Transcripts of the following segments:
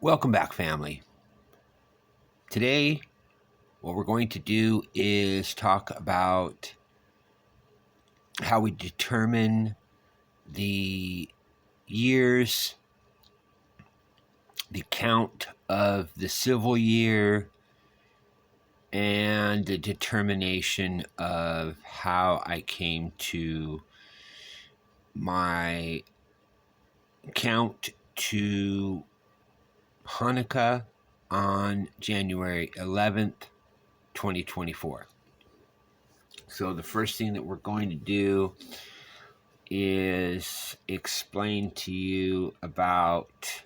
Welcome back, family. Today, what we're going to do is talk about how we determine the years, the count of the civil year, and the determination of how I came to my count to Hanukkah on January 11th, 2024. So the first thing that we're going to do is explain to you about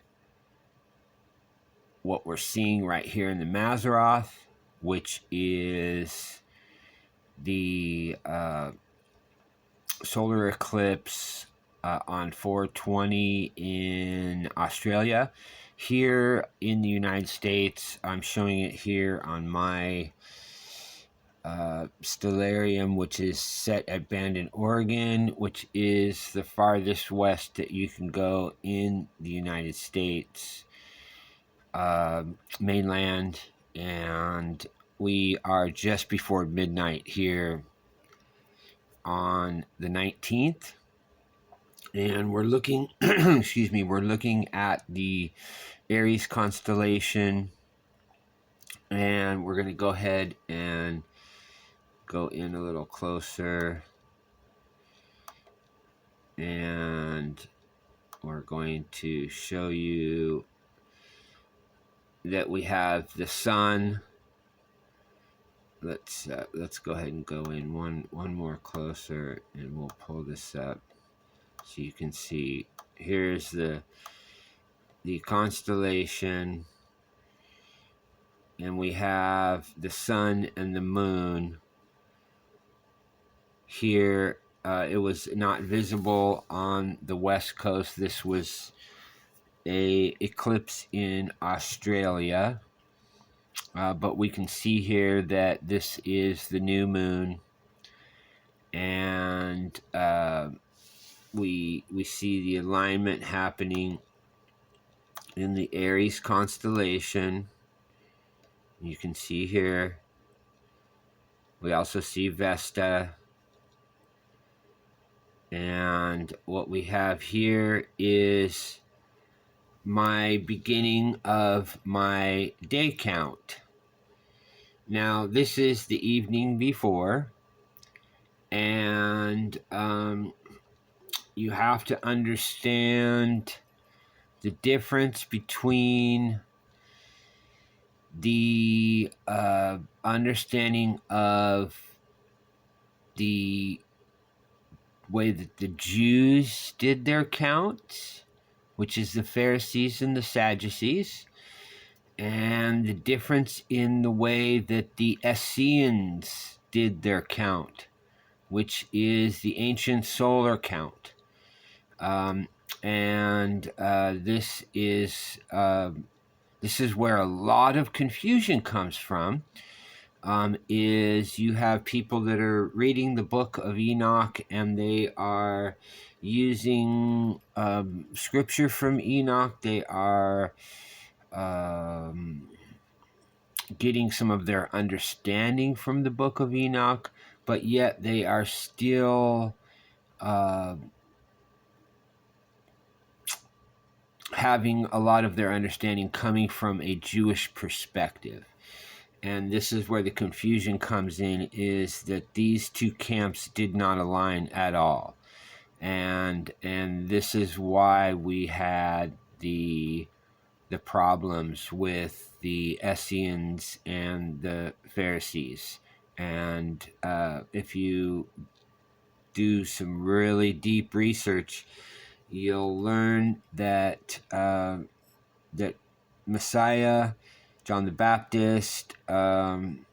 what we're seeing right here in the Mazzaroth, which is the solar eclipse on 4/20 in Australia. Here in the United States, I'm showing it here on my stellarium, which is set at Bandon, Oregon, which is the farthest west that you can go in the United States mainland, and we are just before midnight here on the 19th, and we're looking excuse me, we're looking at the Aries constellation, and we're going to go ahead and go in a little closer, and we're going to show you that we have the sun. Let's go ahead and go in one more closer, and we'll pull this up so you can see. Here's the constellation, and we have the sun and the moon here. It was not visible on the west coast. This was a eclipse in Australia, but we can see here that this is the new moon, and we see the alignment happening in the Aries constellation. You can see here. We also see Vesta. And what we have here is my beginning of my day count. Now, this is the evening before, and you have to understand the difference between the understanding of the way that the Jews did their counts, which is the Pharisees and the Sadducees, and the difference in the way that the ESSENEs did their count, which is the ancient solar count. This is where a lot of confusion comes from. Is you have people that are reading the book of Enoch, and they are using scripture from Enoch. They are getting some of their understanding from the book of Enoch, but yet they are still having a lot of their understanding coming from a Jewish perspective. And this is where the confusion comes in, is that these two camps did not align at all. And this is why we had the problems with the Essenes and the Pharisees. And if you do some really deep research, you'll learn that that Messiah, John the Baptist, and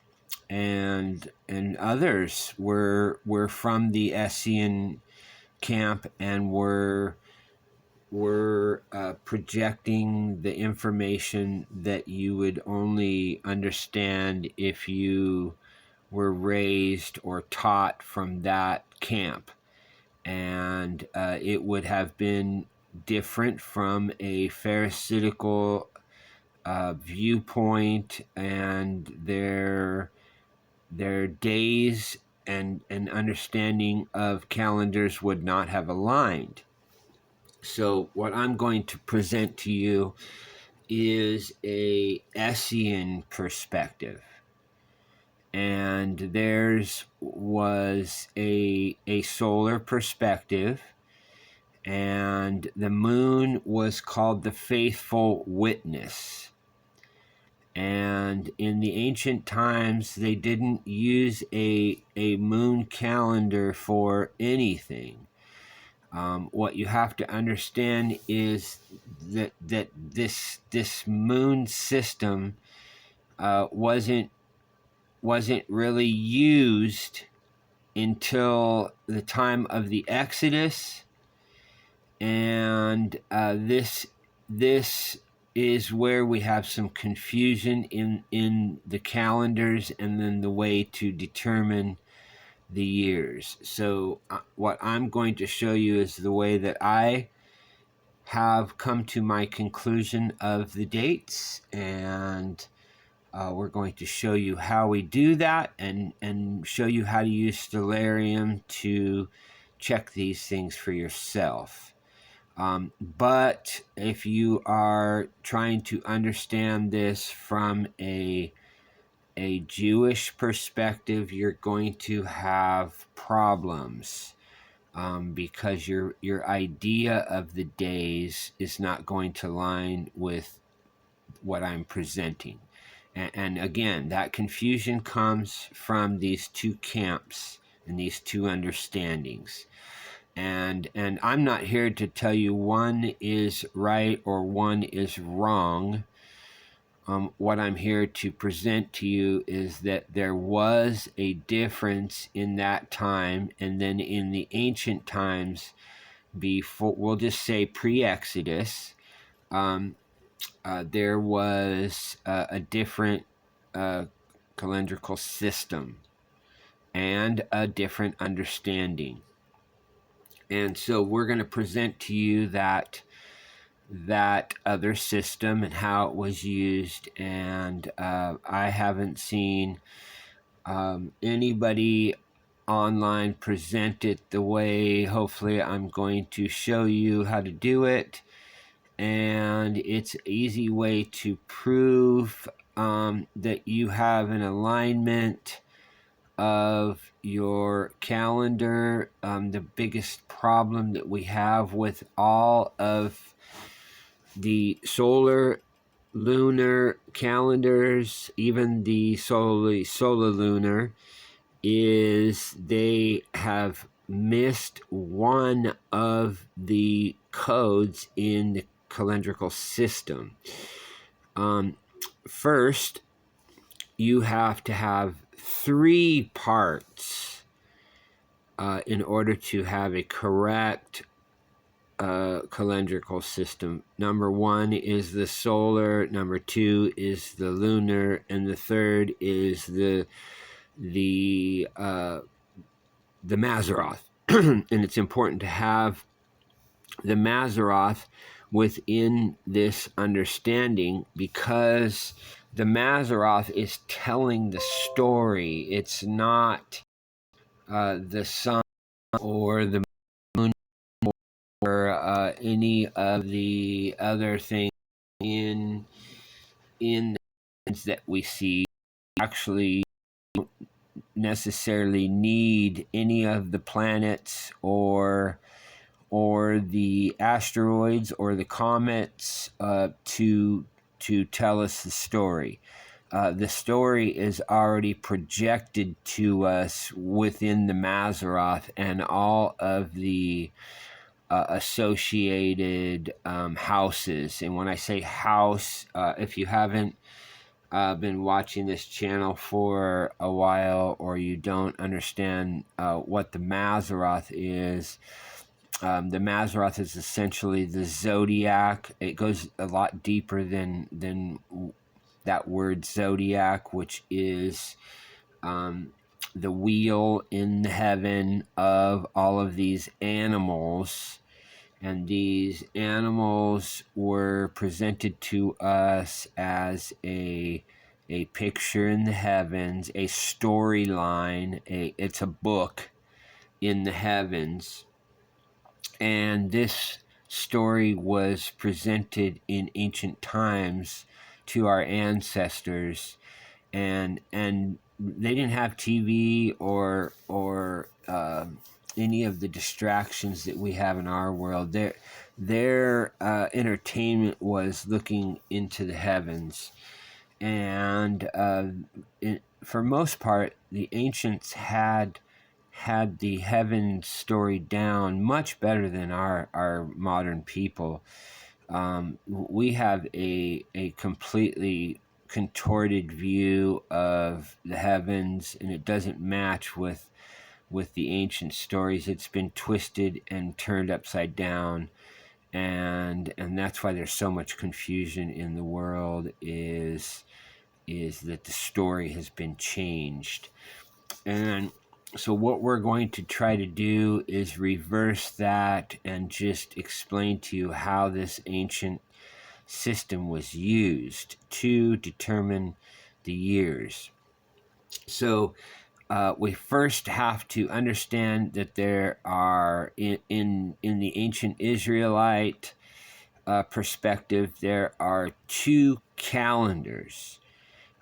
others were from the Essene camp, and were projecting the information that you would only understand if you were raised or taught from that camp. And it would have been different from a Pharisaical viewpoint and their days and understanding of calendars would not have aligned. So what I'm going to present to you is a ESSENE perspective. And theirs was a solar perspective, and the moon was called the faithful witness. And in the ancient times, they didn't use a moon calendar for anything. What you have to understand is that this moon system wasn't really used until the time of the Exodus, and this is where we have some confusion in the calendars and then the way to determine the years. So what I'm going to show you is the way that I have come to my conclusion of the dates, and we're going to show you how we do that and show you how to use Stellarium to check these things for yourself. But if you are trying to understand this from a Jewish perspective, you're going to have problems because your idea of the days is not going to line with what I'm presenting. And again, that confusion comes from these two camps and these two understandings. And I'm not here to tell you one is right or one is wrong. What I'm here to present to you is that there was a difference in that time, and then in the ancient times, before, we'll just say pre-Exodus, there was a different calendrical system and a different understanding. And so we're going to present to you that other system and how it was used. And I haven't seen anybody online present it the way hopefully I'm going to show you how to do it. And it's an easy way to prove that you have an alignment of your calendar. The biggest problem that we have with all of the solar lunar calendars, even the solar lunar, is they have missed one of the codes in the calendrical system. First, you have to have 3 parts in order to have a correct calendrical system. Number 1 is the solar, number 2 is the lunar, and the third is the Mazzaroth. And it's important to have the Mazzaroth within this understanding, because the Mazzaroth is telling the story. It's not the sun or the moon or any of the other things in the that we see. Actually, don't necessarily need any of the planets or the asteroids or the comets to tell us the story. The story is already projected to us within the Mazzaroth and all of the associated houses. And when I say house, if you haven't been watching this channel for a while, or you don't understand what the Mazzaroth is, the Mazzaroth is essentially the zodiac. It goes a lot deeper than that word zodiac, which is the wheel in heaven of all of these animals. And these animals were presented to us as a picture in the heavens, a storyline. It's a book in the heavens, and this story was presented in ancient times to our ancestors, and they didn't have TV or any of the distractions that we have in our world. Their entertainment was looking into the heavens, and for most part, the ancients had the heaven story down much better than our modern people. We have a completely contorted view of the heavens, and it doesn't match with the ancient stories. It's been twisted and turned upside down, and that's why there's so much confusion in the world, is that the story has been changed. And so what we're going to try to do is reverse that and just explain to you how this ancient system was used to determine the years. So we first have to understand that there are, in the ancient Israelite perspective, there are two calendars.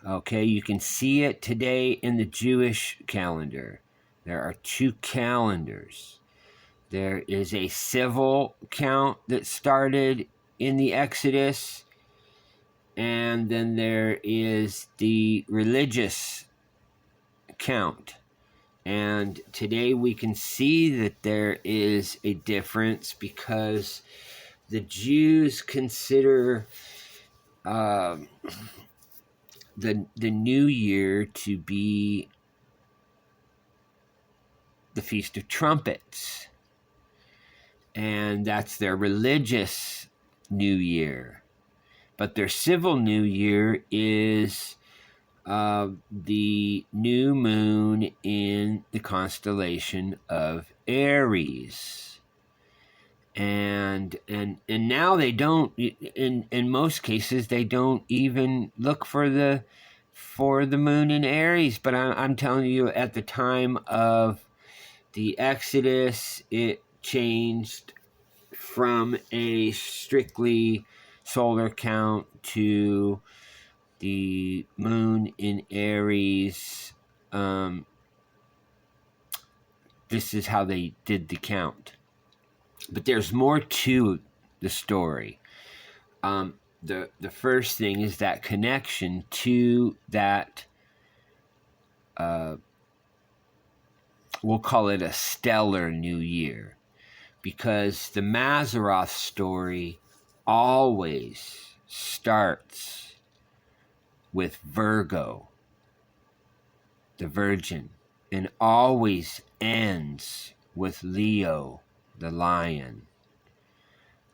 Okay, you can see it today in the Jewish calendar. There are two calendars. There is a civil count that started in the Exodus, and then there is the religious count. And today we can see that there is a difference, because the Jews consider the new year to be the Feast of Trumpets, and that's their religious new year. But their civil new year is the new moon in the constellation of Aries. And now they don't, in most cases, they don't even look for the moon in Aries. But I'm telling you, at the time of the Exodus, it changed from a strictly solar count to the moon in Aries. This is how they did the count. But there's more to the story. The first thing is that connection to that, we'll call it a stellar new year, because the Mazzaroth story always starts with Virgo, the Virgin, and always ends with Leo, the Lion.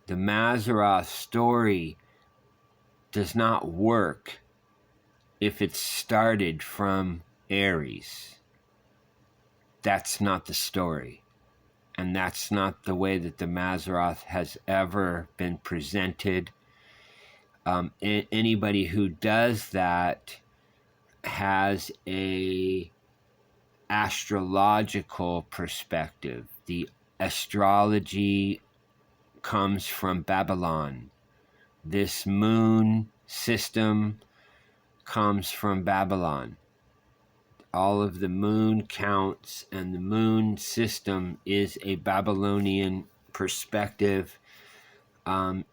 The Mazzaroth story does not work if it started from Aries. That's not the story. And that's not the way that the Mazzaroth has ever been presented. Anybody who does that has a astrological perspective. The astrology comes from Babylon. This moon system comes from Babylon. All of the moon counts and the moon system is a Babylonian perspective.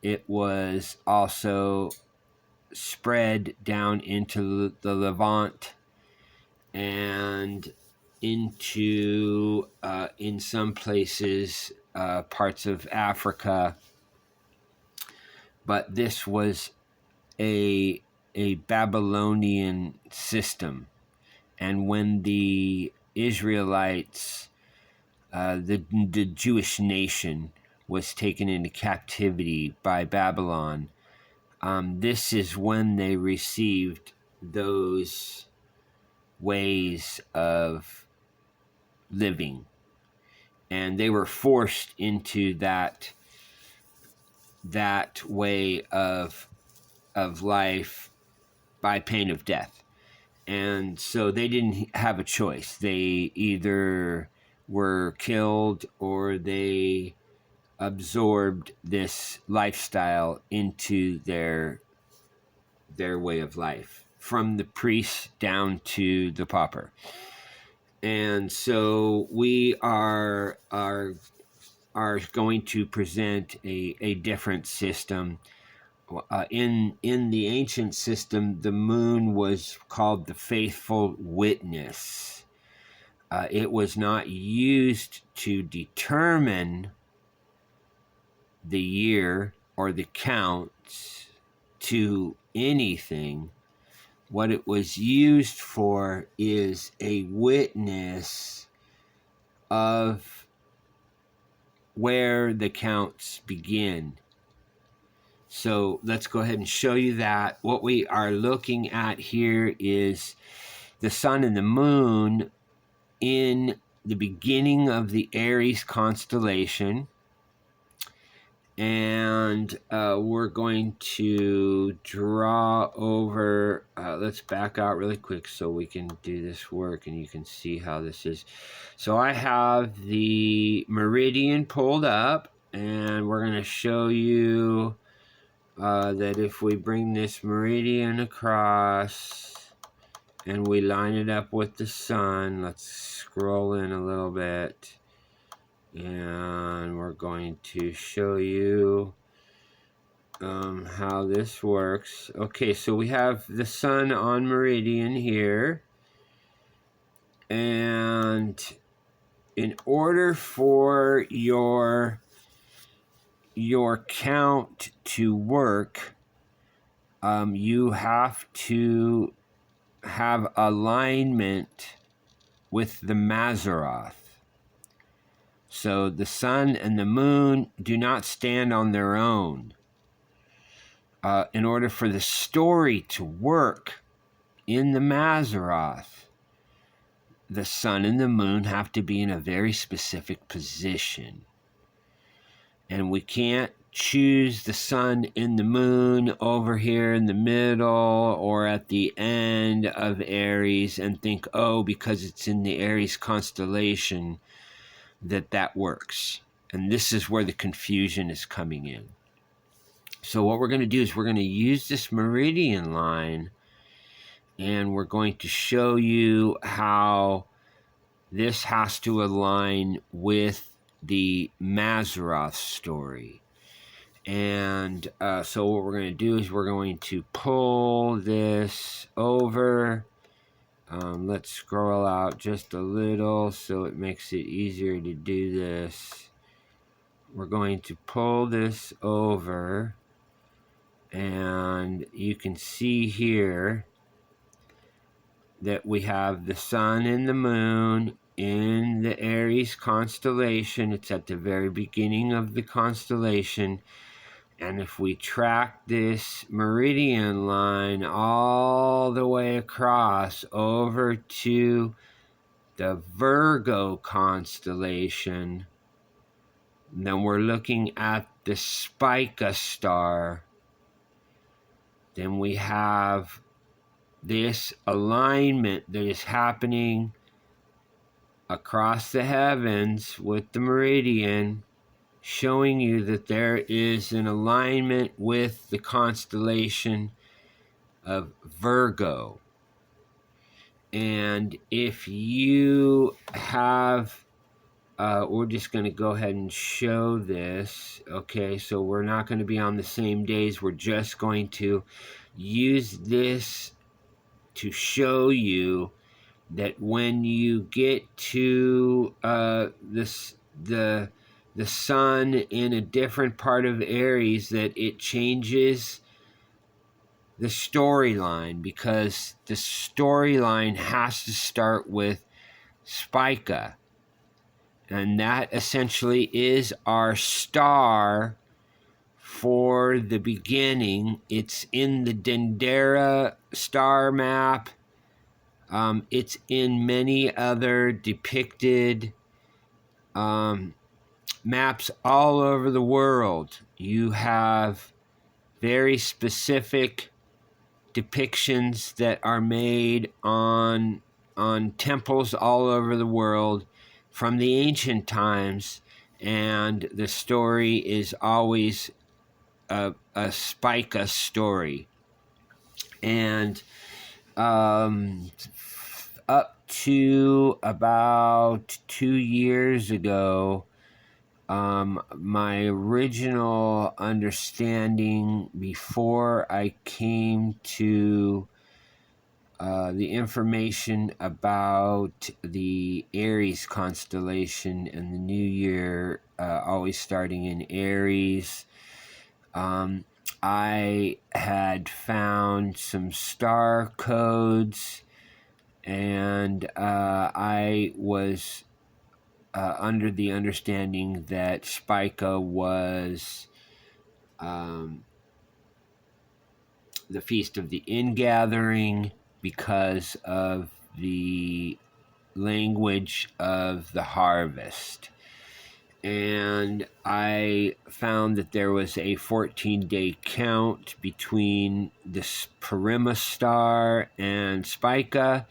It was also spread down into the Levant and into, in some places, parts of Africa. But this was a Babylonian system. And when the Israelites, the Jewish nation, was taken into captivity by Babylon, this is when they received those ways of living. And they were forced into that that way of life by pain of death. And so they didn't have a choice. They either were killed or they absorbed this lifestyle into their way of life, from the priest down to the pauper. And so we are going to present a different system. In the ancient system, the moon was called the faithful witness. It was not used to determine the year or the counts to anything. What it was used for is a witness of where the counts begin. So let's go ahead and show you that. What we are looking at here is the sun and the moon in the beginning of the Aries constellation. And we're going to draw over, let's back out really quick so we can do this work and you can see how this is. So I have the meridian pulled up, and we're going to show you that if we bring this meridian across and we line it up with the sun, let's scroll in a little bit, and we're going to show you how this works. Okay, so we have the sun on meridian here, and in order for your count to work, you have to have alignment with the Mazzaroth. So the sun and the moon do not stand on their own. In order for the story to work in the Mazzaroth, the sun and the moon have to be in a very specific position. And we can't choose the sun and the moon over here in the middle or at the end of Aries and think, oh, because it's in the Aries constellation, that works. And this is where the confusion is coming in. So what we're going to do is we're going to use this meridian line, and we're going to show you how this has to align with the Mazzaroth story. And so what we're going to do is we're going to pull this over. Let's scroll out just a little so it makes it easier to do this. We're going to pull this over, and you can see here that we have the sun and the moon in the Aries constellation. It's at the very beginning of the constellation. And if we track this meridian line all the way across over to the Virgo constellation, then we're looking at the Spica star. Then we have this alignment that is happening across the heavens with the meridian, showing you that there is an alignment with the constellation of Virgo. And if you have, we're just going to go ahead and show this. Okay, so we're not going to be on the same days. We're just going to use this to show you that when you get to the sun in a different part of Aries, that it changes the storyline, because the storyline has to start with Spica, and that essentially is our star for the beginning. It's in the Dendera star map. It's in many other depicted maps all over the world. you have very specific depictions that are made on temples all over the world from the ancient times, and the story is always a Spica story. And up to about 2 years ago, my original understanding before I came to the information about the Aries constellation and the new year always starting in Aries, I had found some star codes, and I was under the understanding that Spica was the Feast of the Ingathering because of the language of the harvest. And I found that there was a 14-day count between this Parima star and Spica.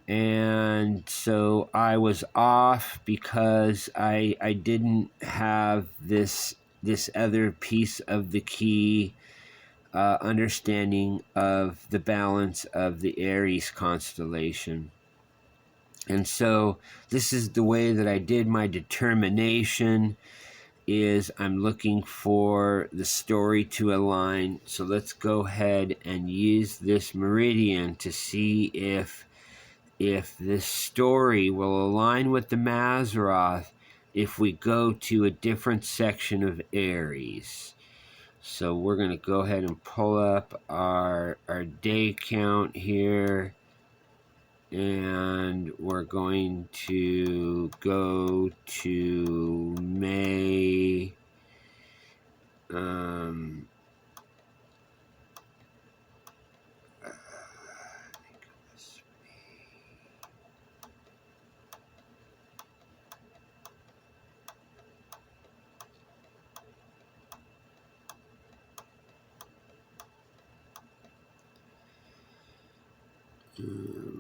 And so I was off because I didn't have this other piece of the key understanding of the balance of the Aries constellation. And so this is the way that I did my determination, is I'm looking for the story to align. So let's go ahead and use this meridian to see if this story will align with the Mazzaroth if we go to a different section of Aries. So we're going to go ahead and pull up our day count here, and we're going to go to May.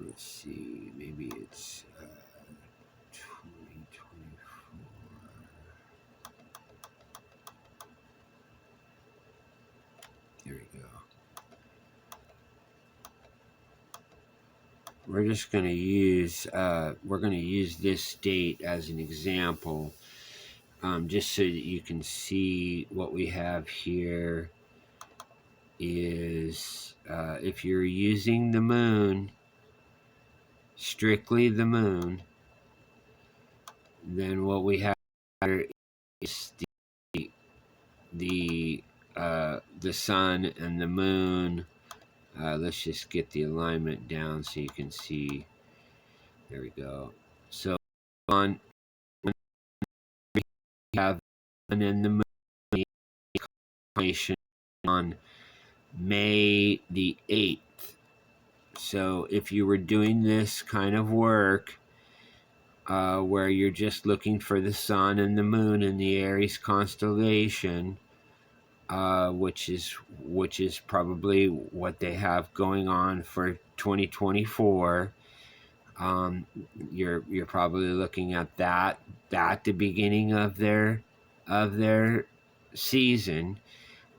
Let's see, maybe it's 2024. There we go. We're just going to use this date as an example, just so that you can see what we have here. Is if you're using the moon, strictly the moon, then what we have here is the sun and the moon. Let's just get the alignment down so you can see. There we go. So when we have the sun and the moon combination on May the 8th. So if you were doing this kind of work where you're just looking for the sun and the moon in the Aries constellation, which is probably what they have going on for 2024, you're probably looking at that at the beginning of their season.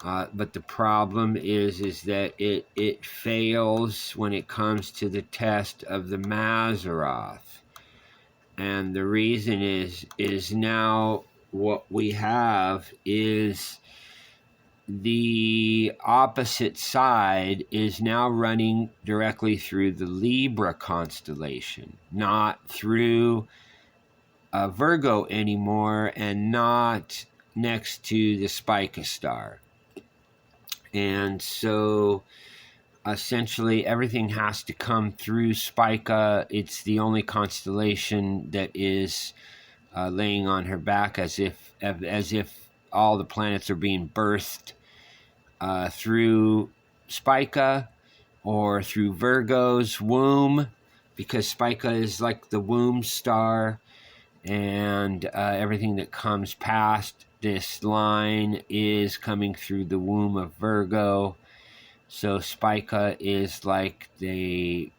But the problem is that it fails when it comes to the test of the Mazzaroth. And the reason is now what we have is the opposite side is now running directly through the Libra constellation, not through Virgo anymore, and not next to the Spica star. And so essentially everything has to come through Spica. It's the only constellation that is laying on her back, as if all the planets are being birthed through Spica or through Virgo's womb, because Spica is like the womb star, and everything that comes past this line is coming through the womb of Virgo. So Spica is like the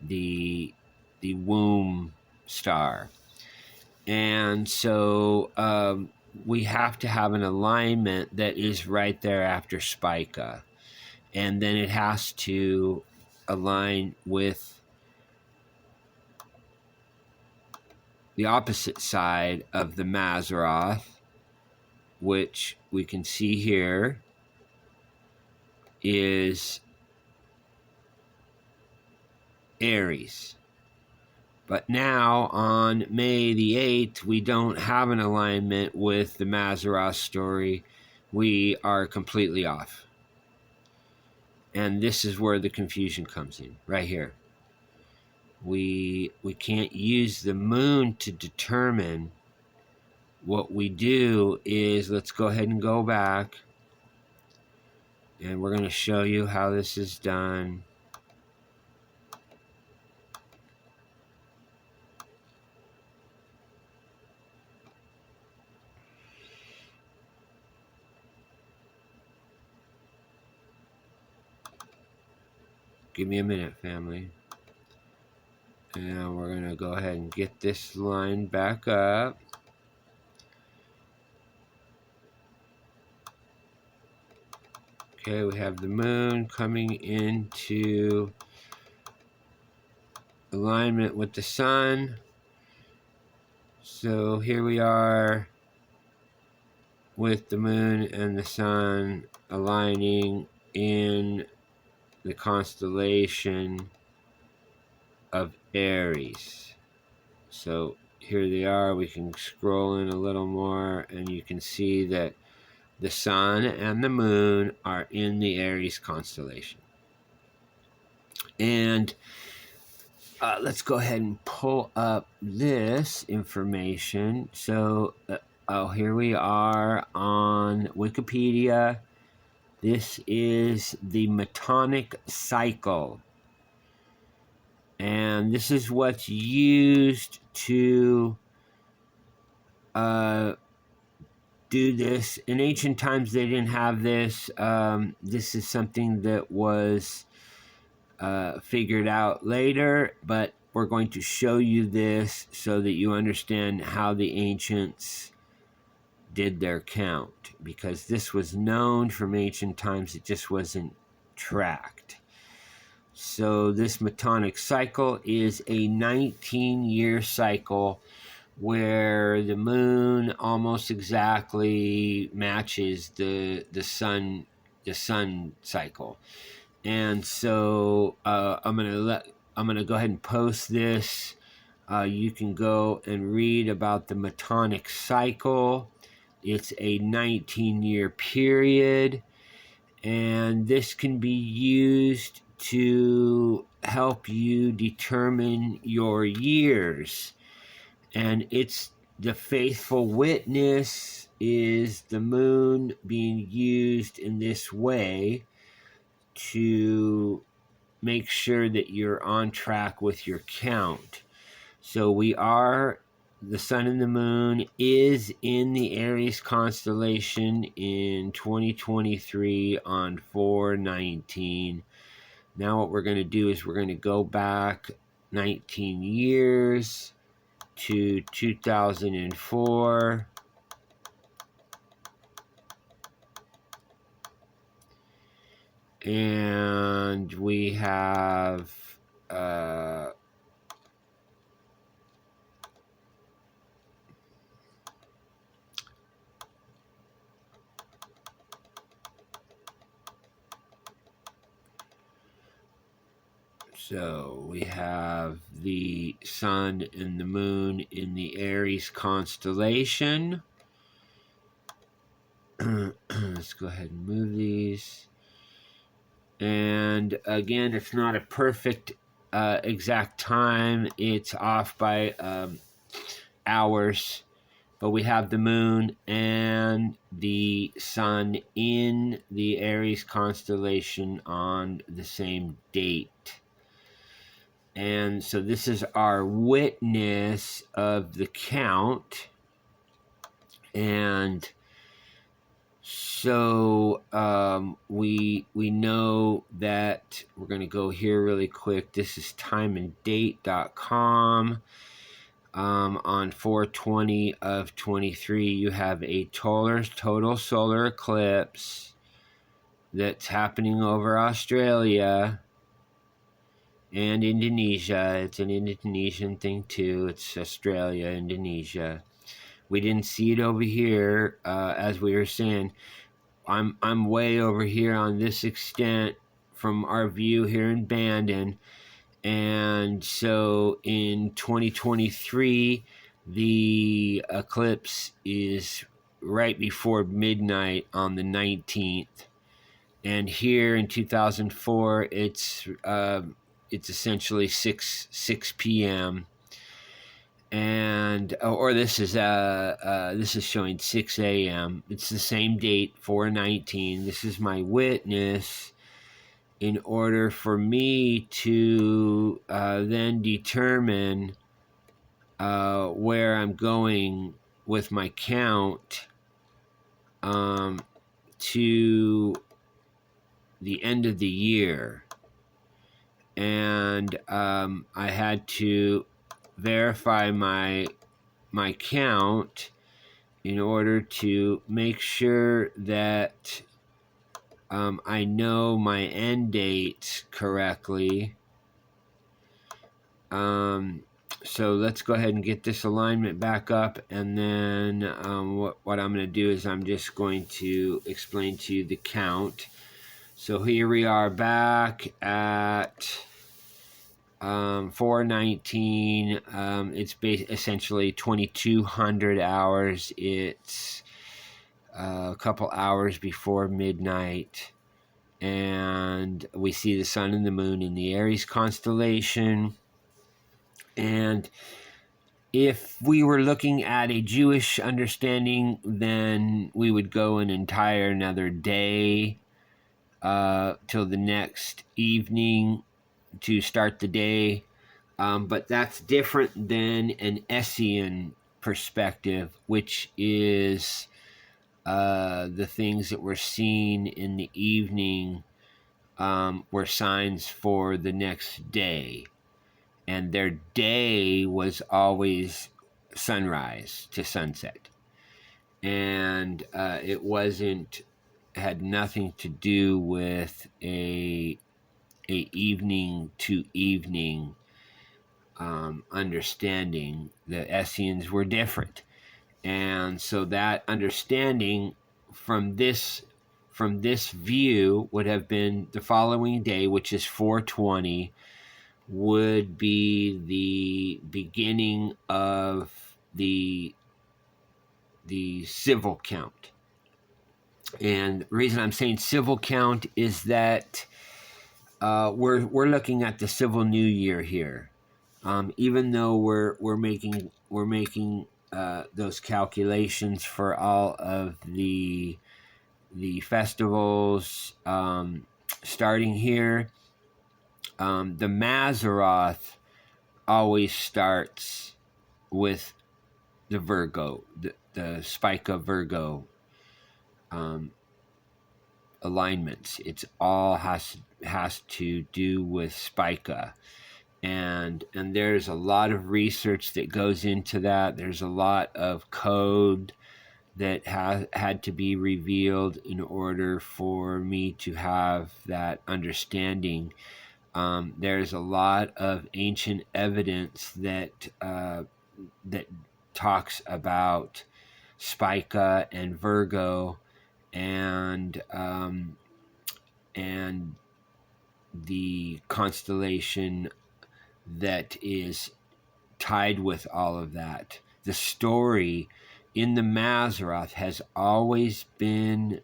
womb star. And so we have to have an alignment that is right there after Spica. And then it has to align with the opposite side of the Mazzaroth, which we can see here is Aries. But now on May the 8th, we don't have an alignment with the Mazzaroth story. We are completely off. And this is where the confusion comes in, right here. We can't use the moon to determine. What we do is, let's go ahead and go back. And we're going to show you how this is done. Give me a minute, family. And we're going to go ahead and get this line back up. Okay, we have the moon coming into alignment with the sun. So here we are with the moon and the sun aligning in the constellation of Aries. So here they are. We can scroll in a little more and you can see that the sun and the moon are in the Aries constellation. And let's go ahead and pull up this information. So here we are on Wikipedia. This is the METONIC cycle. And this is what's used to do this. In ancient times, they didn't have this. This is something that was figured out later, but we're going to show you this so that you understand how the ancients did their count, because this was known from ancient times. It just wasn't tracked. So this Metonic cycle is a 19-year cycle where the moon almost exactly matches the sun cycle. And so I'm gonna go ahead and post this. You can go and read about the Metonic cycle. It's a 19-year period, and this can be used to help you determine your years. And it's the faithful witness is the moon being used in this way to make sure that you're on track with your count. So the sun and the moon is in the Aries constellation in 2023 on 4/19. Now what we're going to do is we're going to go back 19 years to 2004. And we have so we have the sun and the moon in the Aries constellation. Let's go ahead and move these. And again, it's not a perfect exact time. It's off by hours. But we have the moon and the sun in the Aries constellation on the same date. And so this is our witness of the count. And So we know that we're going to go here really quick. This is timeanddate.com. On 4/20 of 23, you have a total solar eclipse that's happening over Australia and Indonesia. It's an Indonesian thing too. It's Australia, Indonesia. We didn't see it over here, as we were saying. I'm way over here on this extent from our view here in Bandon. And so in 2023, the eclipse is right before midnight on the 19th. And here in 2004, it's essentially 6 p.m. And or this is showing 6 a.m. It's the same date, 4/19. This is my witness in order for me to then determine where I'm going with my count to the end of the year. And I had to verify my count in order to make sure that I know my end date correctly. So let's go ahead and get this alignment back up, and then what I'm going to do is I'm just going to explain to you the count. So here we are back at 4/19. It's essentially 2200 hours. It's a couple hours before midnight, and we see the sun and the moon in the Aries constellation. And if we were looking at a Jewish understanding, then we would go an entire another day till the next evening to start the day. But that's different than an ESSENE perspective, which is the things that were seen in the evening were signs for the next day. And their day was always sunrise to sunset. And it had nothing to do with a evening to evening understanding. The Essenes were different. And so that understanding from this view would have been the following day, which is 4/20, would be the beginning of the civil count. And the reason I'm saying civil count is that we're looking at the civil new year here. Even though we're making those calculations for all of the festivals starting here. The Mazzaroth always starts with the Virgo, the Spica Virgo alignments. It's all has to do with Spica, and there's a lot of research that goes into that. There's a lot of code that had to be revealed in order for me to have that understanding. There's a lot of ancient evidence that talks about Spica and Virgo and the constellation that is tied with all of that. The story in the Mazzaroth has always been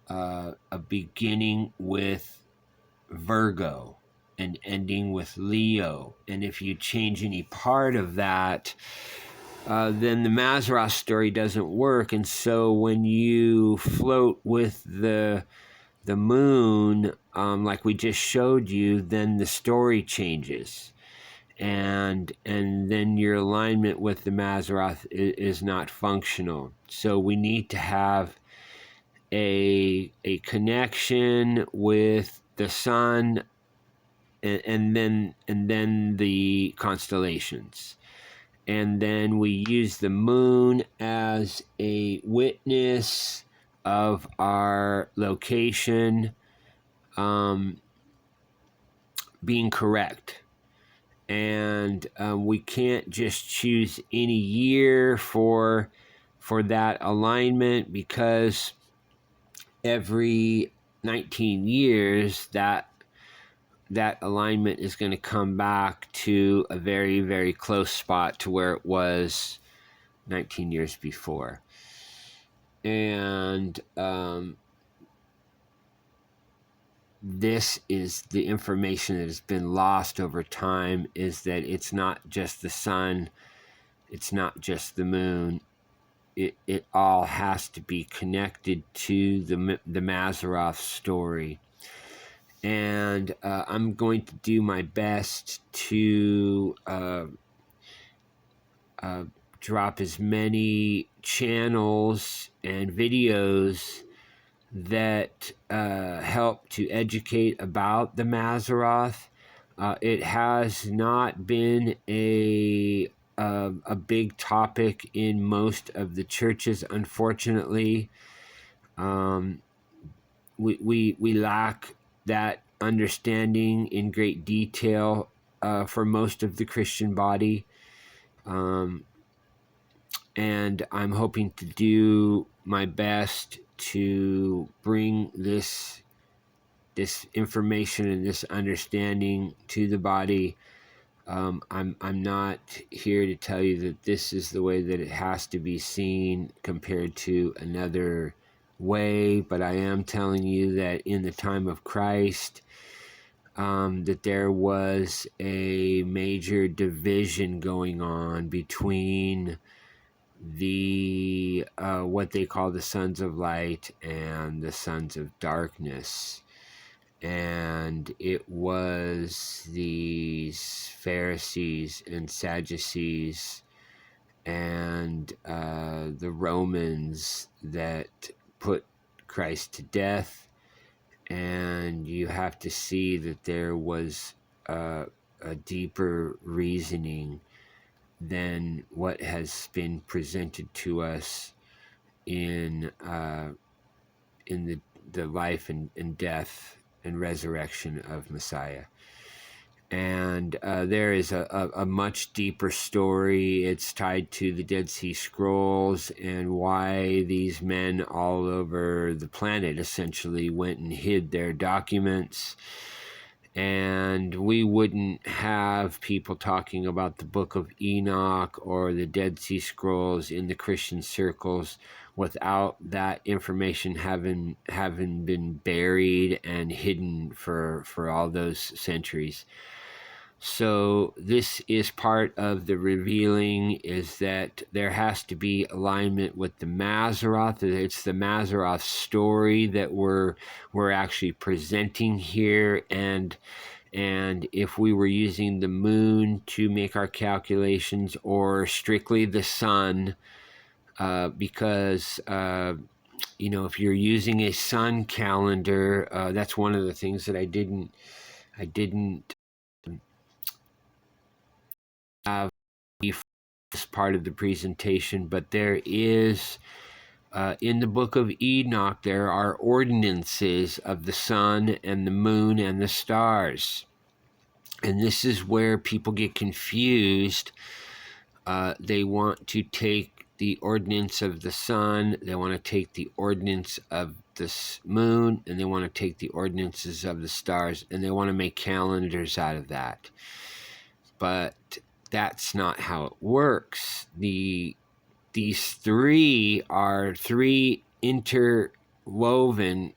a beginning with Virgo and ending with Leo. And if you change any part of that, then the Mazzaroth story doesn't work. And so when you float with the moon, like we just showed you, then the story changes. And then your alignment with the Mazzaroth is not functional. So we need to have a connection with the sun, and then the constellations. And then we use the moon as a witness of our location being correct. And we can't just choose any year for that alignment, because every 19 years that alignment is going to come back to a very, very close spot to where it was 19 years before. And this is the information that has been lost over time, is that it's not just the sun, it's not just the moon. It all has to be connected to the Mazzaroth story. And I'm going to do my best to drop as many channels and videos that help to educate about the Mazzaroth. It has not been a big topic in most of the churches, unfortunately. We lack that understanding in great detail for most of the Christian body. And I'm hoping to do my best to bring this information and this understanding to the body. I'm not here to tell you that this is the way that it has to be seen compared to another way, but I am telling you that in the time of Christ, that there was a major division going on between the what they call the sons of light and the sons of darkness. And it was these Pharisees and Sadducees and the Romans that put Christ to death. And you have to see that there was a deeper reasoning than what has been presented to us in the life and death and resurrection of Messiah. And there is a much deeper story. It's tied to the Dead Sea Scrolls and why these men all over the planet essentially went and hid their documents. And we wouldn't have people talking about the Book of Enoch or the Dead Sea Scrolls in the Christian circles without that information having been buried and hidden for all those centuries. So this is part of the revealing, is that there has to be alignment with the Mazzaroth. It's the Mazzaroth story that we're actually presenting here, and if we were using the moon to make our calculations, or strictly the sun, because if you're using a sun calendar, that's one of the things that I didn't have as part of the presentation, but there is in the book of Enoch, there are ordinances of the sun and the moon and the stars. And this is where people get confused. They want to take the ordinance of the sun, they want to take the ordinance of the moon, and they want to take the ordinances of the stars, and they want to make calendars out of that. But that's not how it works. These three are three interwoven.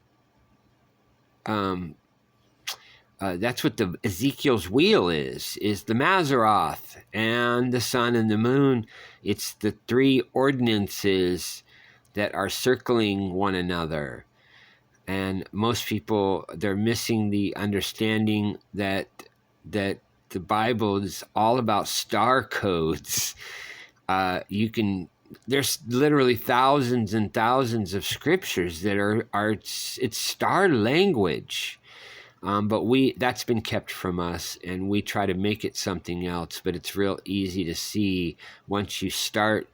That's what the Ezekiel's wheel is the Mazzaroth and the sun and the moon. It's the three ordinances that are circling one another. And most people, they're missing the understanding that the Bible is all about star codes. You can there's literally thousands and thousands of scriptures that are it's star language. But that's been kept from us, and we try to make it something else. But it's real easy to see once you start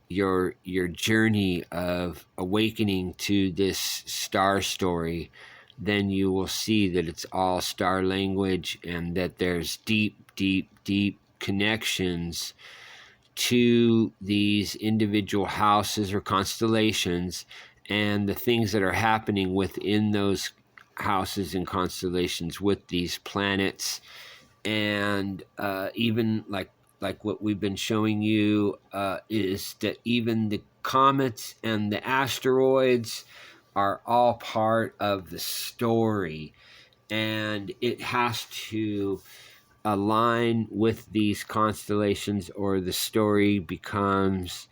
your journey of awakening to this star story, then you will see that it's all star language, and that there's deep, deep, deep connections to these individual houses or constellations, and the things that are happening within those houses and constellations with these planets, and even like what we've been showing you is that even the comets and the asteroids are all part of the story, and it has to align with these constellations, or the story becomes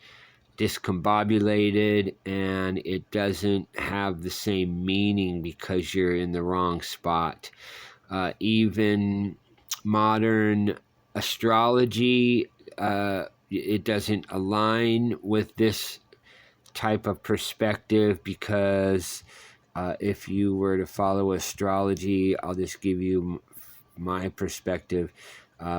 discombobulated and it doesn't have the same meaning because you're in the wrong spot. Even modern astrology, it doesn't align with this type of perspective, because if you were to follow astrology, I'll just give you my perspective.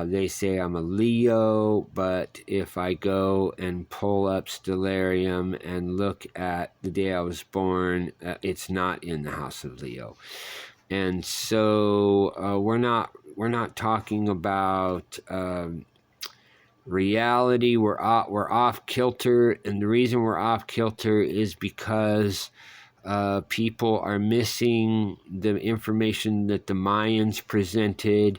They say I'm a Leo, but if I go and pull up Stellarium and look at the day I was born, it's not in the house of Leo. And so we're not talking about reality. We're off kilter, and the reason we're off kilter is because people are missing the information that the Mayans presented.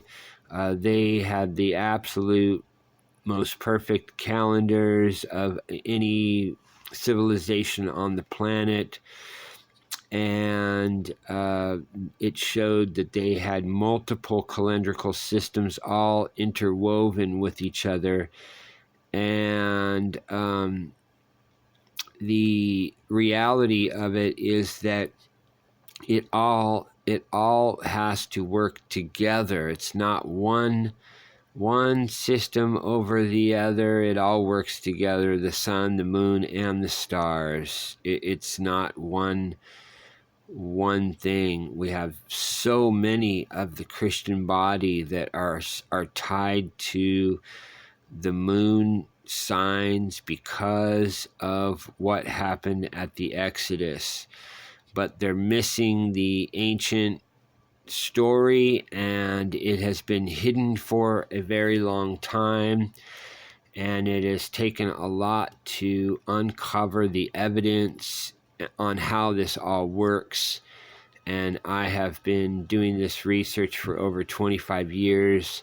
They had the absolute most perfect calendars of any civilization on the planet, and it showed that they had multiple calendrical systems all interwoven with each other, and the reality of it is that it all has to work together. It's not one system over the other. It all works together, the sun, the moon, and the stars. It's not one thing. We have so many of the Christian body that are tied to the moon signs because of what happened at the Exodus, but they're missing the ancient story, and it has been hidden for a very long time, and it has taken a lot to uncover the evidence on how this all works. And I have been doing this research for over 25 years,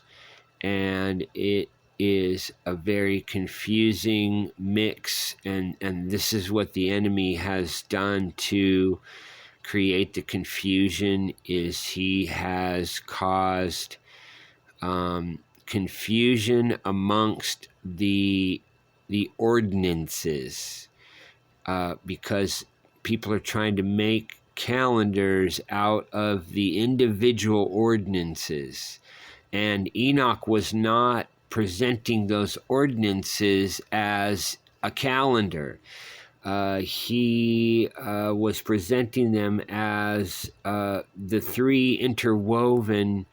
and it is a very confusing mix, and this is what the enemy has done to create the confusion. Is he has caused confusion amongst the ordinances, because people are trying to make calendars out of the individual ordinances, and Enoch was not presenting those ordinances as a calendar. He was presenting them as the three interwoven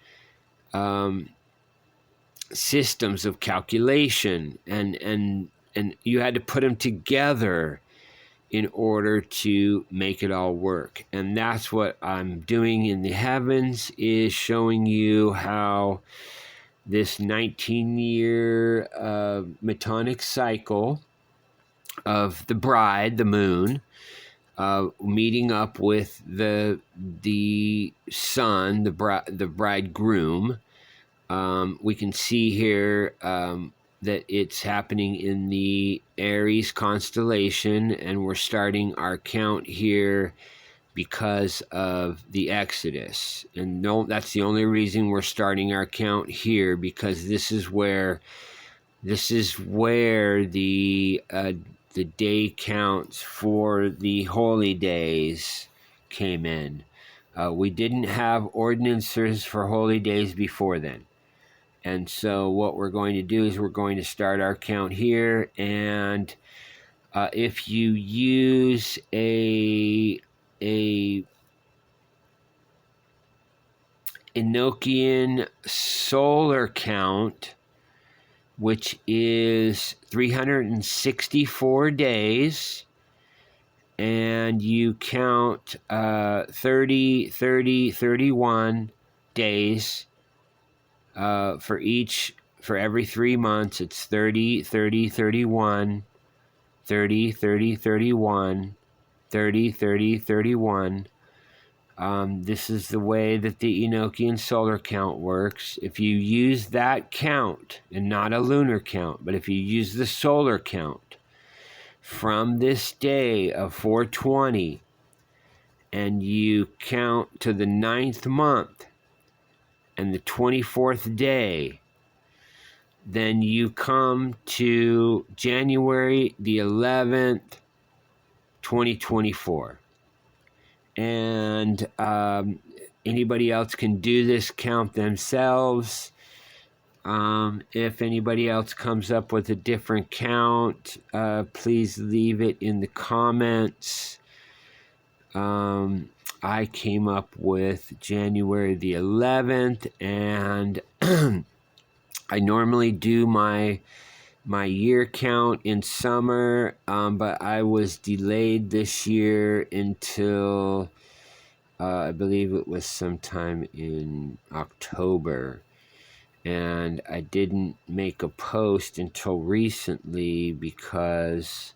systems of calculation, and you had to put them together in order to make it all work. And that's what I'm doing in the heavens, is showing you how this 19-year METONIC cycle of the bride, the moon, meeting up with the son, the bridegroom. We can see here that it's happening in the Aries constellation, and we're starting our count here because of the Exodus. And no, that's the only reason we're starting our count here, because this is where the day counts for the holy days came in. We didn't have ordinances for holy days before then. And so what we're going to do is we're going to start our count here, and if you use a Enochian solar count, which is 364 days, and you count 30, 30, 31 days for every 3 months. It's 30, 30, 31, 30, 30, 31, 30, 30, 31. This is the way that the Enochian solar count works. If you use that count, and not a lunar count, but if you use the solar count from this day of 420, and you count to the 9th month and the 24th day, then you come to January the 11th, 2024. And anybody else can do this count themselves. If anybody else comes up with a different count, please leave it in the comments. I came up with January the 11th, and I normally do my year count in summer, but I was delayed this year until I believe it was sometime in October, and I didn't make a post until recently because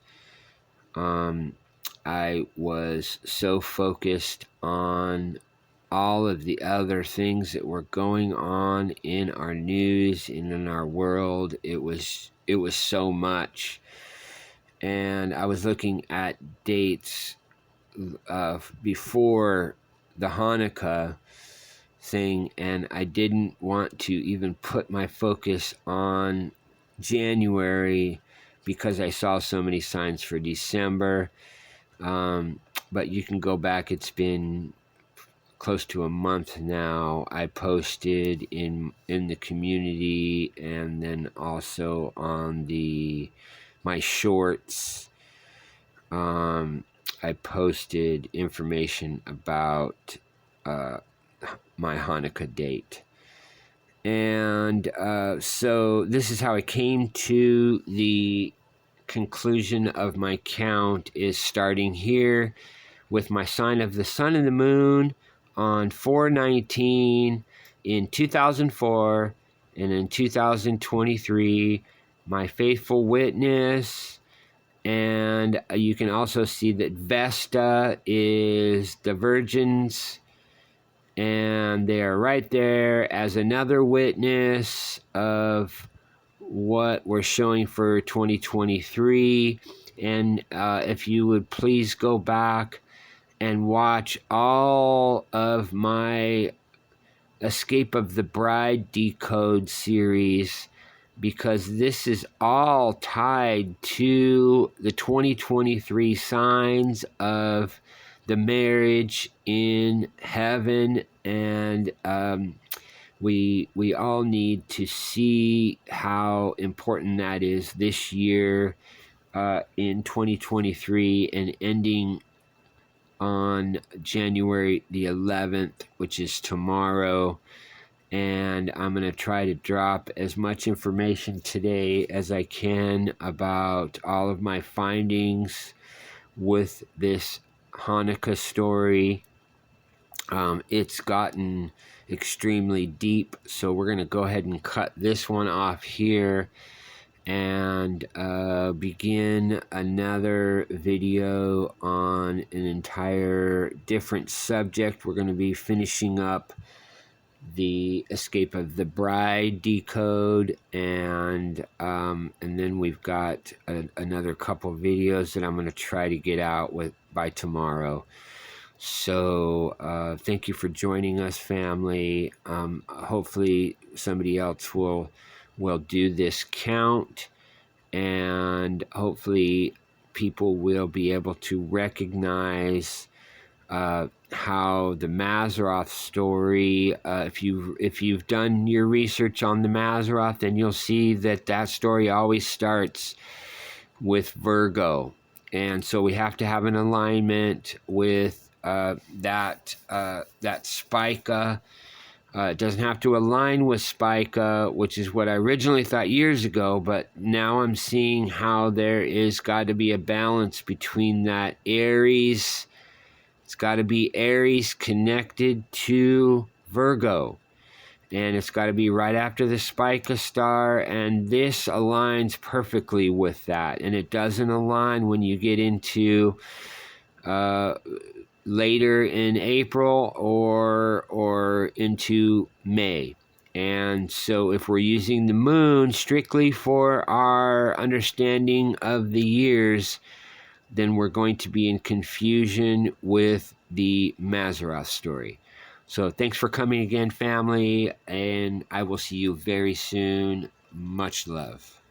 I was so focused on all of the other things that were going on in our news and in our world. It was so much, and I was looking at dates before the Hanukkah thing, and I didn't want to even put my focus on January because I saw so many signs for December. But you can go back. It's been close to a month now. I posted in the community, and then also on my shorts. I posted information about my Hanukkah date. And so this is how I came to the conclusion of my count, is starting here with my sign of the sun and the moon on 4/19 in 2004, and in 2023, my faithful witness. And you can also see that Vesta is the virgins, and they are right there as another witness of what we're showing for 2023. And if you would please go back and watch all of my Escape of the Bride Decode series, because this is all tied to the 2023 signs of the marriage in heaven. And we all need to see how important that is this year in 2023, and ending on January the 11th, which is tomorrow. And I'm going to try to drop as much information today as I can about all of my findings with this Hanukkah story. It's gotten extremely deep, so we're going to go ahead and cut this one off here and begin another video on an entire different subject. We're going to be finishing up the Escape of the Bride Decode, and then we've got another couple videos that I'm going to try to get out by tomorrow. So thank you for joining us, family. Hopefully somebody else will do this count, and hopefully people will be able to recognize how the Mazzaroth story, if you've done your research on the Mazzaroth, then you'll see that that story always starts with Virgo, and so we have to have an alignment with that Spica. It doesn't have to align with Spica, which is what I originally thought years ago, but now I'm seeing how there is got to be a balance between that Aries. It's got to be Aries connected to Virgo, and it's got to be right after the Spica star, and this aligns perfectly with that, and it doesn't align when you get into later in April or into May. And so if we're using the moon strictly for our understanding of the years, then we're going to be in confusion with the Mazzaroth story. So thanks for coming again, family, and I will see you very soon. Much love.